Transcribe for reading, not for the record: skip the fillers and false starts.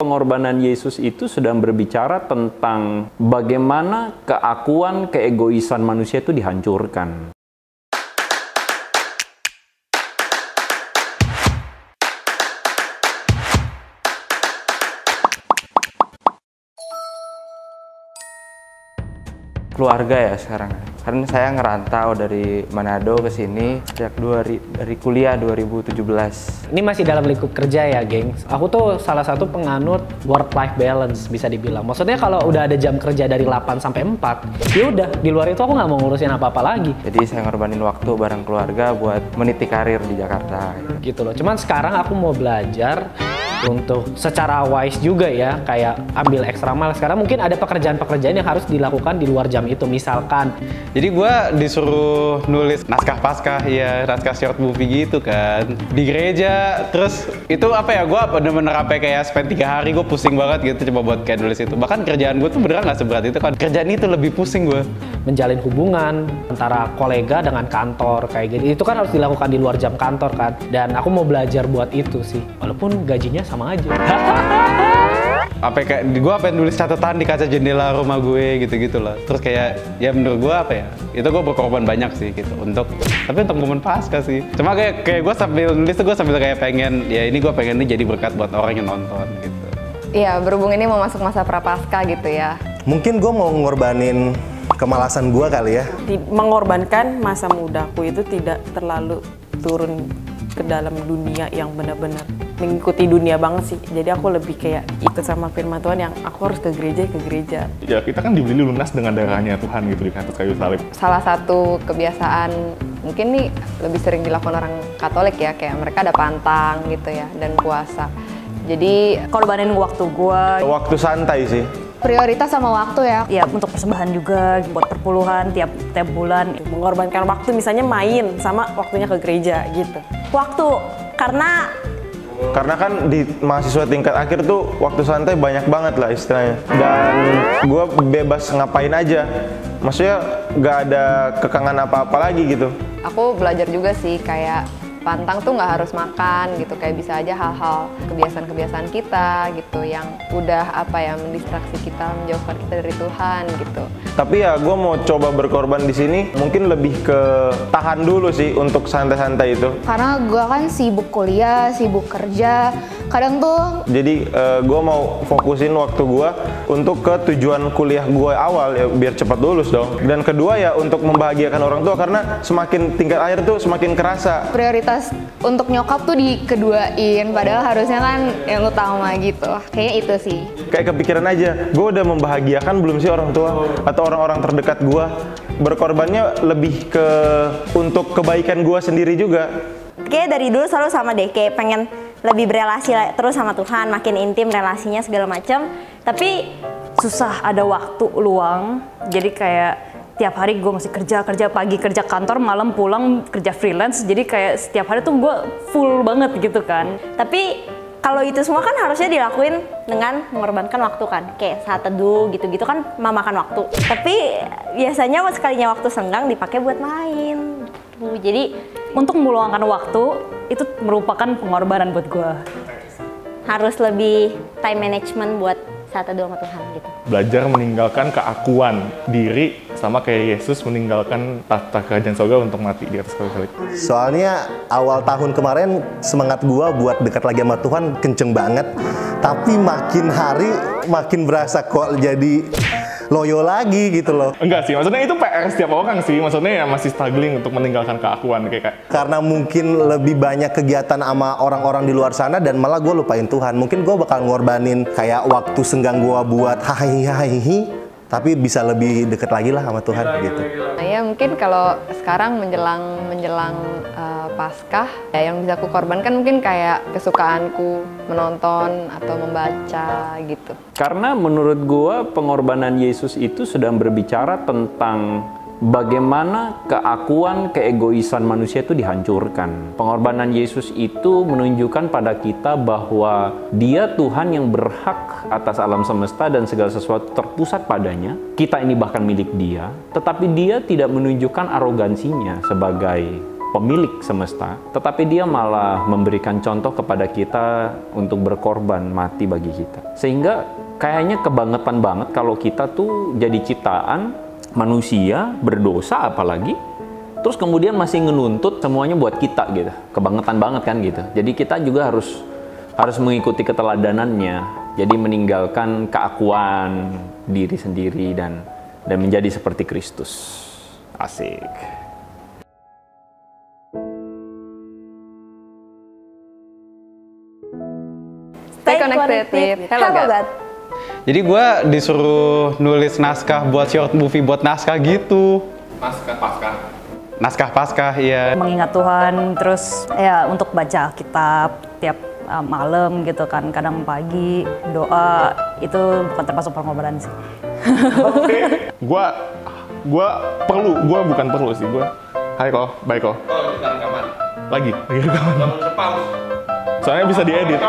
Pengorbanan Yesus itu sedang berbicara tentang bagaimana keakuan, keegoisan manusia itu dihancurkan. Keluarga ya sekarang. Karena saya ngerantau dari Manado ke sini sejak dari kuliah 2017. Ini masih dalam lingkup kerja ya, gengs. Aku tuh salah satu penganut work-life balance bisa dibilang. Maksudnya kalau udah ada jam kerja dari 8 sampai 4, ya udah di luar itu aku nggak mau ngurusin apa-apa lagi. Jadi saya ngorbanin waktu bareng keluarga buat meniti karir di Jakarta. Gitu loh. Cuman sekarang aku mau belajar untuk secara wise juga ya, kayak ambil ekstra mile. Sekarang mungkin ada pekerjaan-pekerjaan yang harus dilakukan di luar jam itu. Misalkan jadi gue disuruh nulis naskah Paskah, ya naskah short movie gitu kan di gereja. Terus itu apa ya, gue bener-bener sampai kayak spend 3 hari gue pusing banget gitu coba buat kayak nulis itu. Bahkan kerjaan gue tuh beneran gak seberat itu kan, kerjaan itu lebih pusing gue. menjalin hubungan antara kolega dengan kantor kayak gitu, itu kan harus dilakukan di luar jam kantor kan. Dan aku mau belajar buat itu sih, walaupun gajinya sama aja. Gue nulis catatan di kaca jendela rumah gue gitu-gitu lah. Terus kayak ya menurut gue apa ya, itu gue berkorban banyak sih gitu tapi untuk momen Paskah sih. Cuma kayak gue sambil nulis tuh gue sambil kayak pengen, ya ini gue pengen ini jadi berkat buat orang yang nonton gitu. Iya, berhubung ini mau masuk masa prapaskah gitu ya. Mungkin gue mau ngorbanin kemalasan gue kali ya. Mengorbankan masa mudaku itu tidak terlalu turun ke dalam dunia yang benar-benar mengikuti dunia banget sih. Jadi aku lebih kayak ikut sama firman Tuhan yang aku harus ke gereja. Ya kita kan dibeli lunas dengan darahnya Tuhan gitu di atas kayu salib. Salah satu kebiasaan mungkin nih lebih sering dilakukan orang Katolik ya, kayak mereka ada pantang gitu ya dan puasa. Jadi korbanin waktu gua. Waktu santai sih. Prioritas sama waktu ya untuk persembahan juga, buat perpuluhan tiap bulan. Mengorbankan waktu misalnya main sama waktunya ke gereja gitu. Waktu, karena kan di mahasiswa tingkat akhir tuh waktu santai banyak banget lah istilahnya. Dan gue bebas ngapain aja. Maksudnya gak ada kekangan apa-apa lagi gitu. aku belajar juga sih kayak pantang tuh nggak harus makan gitu, kayak bisa aja hal-hal kebiasaan-kebiasaan kita gitu yang udah mendistraksi kita, menjauhkan kita dari Tuhan gitu. Tapi ya gue mau coba berkorban di sini, mungkin lebih ke tahan dulu sih untuk santai-santai itu. Karena gue kan sibuk kuliah, sibuk kerja, kadang tuh. Jadi gue mau fokusin waktu gue untuk ke tujuan kuliah gue awal ya, biar cepat lulus dong. Dan kedua ya untuk membahagiakan orang tua, karena semakin tingkat akhir tuh semakin kerasa. Prioritas untuk nyokap tuh dikeduain, padahal harusnya kan yang utama gitu. Kayaknya itu sih. Kayak kepikiran aja, gue udah membahagiakan belum sih orang tua atau orang-orang terdekat gue. Berkorbannya lebih ke untuk kebaikan gue sendiri juga. kayak dari dulu selalu sama deh, kayak pengen lebih berelasi terus sama Tuhan, makin intim relasinya segala macam. Tapi susah ada waktu luang, jadi kayak tiap hari gue masih kerja pagi kerja kantor, malam pulang kerja freelance, jadi kayak setiap hari tuh gue full banget gitu kan. Tapi kalau itu semua kan harusnya dilakuin dengan mengorbankan waktu kan, kayak saat teduh gitu-gitu kan memakan waktu. Tapi biasanya sekalinya waktu senggang dipakai buat main gitu. Jadi untuk meluangkan waktu itu merupakan pengorbanan buat gue. Harus lebih time management buat saat teduh sama Tuhan gitu. Belajar meninggalkan keakuan diri sama kayak Yesus meninggalkan tahta kerajaan surga untuk mati di atas kayu salib. Soalnya awal tahun kemarin semangat gua buat dekat lagi sama Tuhan kenceng banget, tapi makin hari makin berasa kok jadi loyo lagi gitu loh. Enggak sih, maksudnya itu PR setiap orang sih, maksudnya ya masih struggling untuk meninggalkan keakuan kayak. Karena mungkin lebih banyak kegiatan sama orang-orang di luar sana dan malah gue lupain Tuhan. Mungkin gue bakal ngorbanin kayak waktu senggang gue buat hahihi, tapi bisa lebih deket lagi lah sama Tuhan gitu. Nah ya mungkin kalau sekarang menjelang Paskah ya, yang bisa aku korbankan mungkin kayak kesukaanku menonton atau membaca gitu. Karena menurut gua pengorbanan Yesus itu sedang berbicara tentang bagaimana keakuan, keegoisan manusia itu dihancurkan. Pengorbanan Yesus itu menunjukkan pada kita bahwa Dia Tuhan yang berhak atas alam semesta dan segala sesuatu terpusat padanya. Kita ini bahkan milik Dia, tetapi Dia tidak menunjukkan arogansinya sebagai pemilik semesta, tetapi dia malah memberikan contoh kepada kita untuk berkorban mati bagi kita. Sehingga kayaknya kebangetan banget kalau kita tuh jadi ciptaan manusia berdosa apalagi, terus kemudian masih ngenuntut semuanya buat kita gitu. Kebangetan banget kan gitu. Jadi kita juga harus mengikuti keteladanannya. Jadi meninggalkan keakuan diri sendiri dan menjadi seperti Kristus. Asik. Stay connected with Hello God. Jadi gue disuruh nulis naskah buat short movie, buat naskah gitu. Naskah Paskah, iya. Mengingat Tuhan, terus ya untuk baca kitab tiap malam gitu kan, kadang pagi, doa, itu bukan termasuk pengorbanan sih. Gua bukan perlu sih, hai kok, baik kok. Lagi rekaman. Soalnya bisa diedit.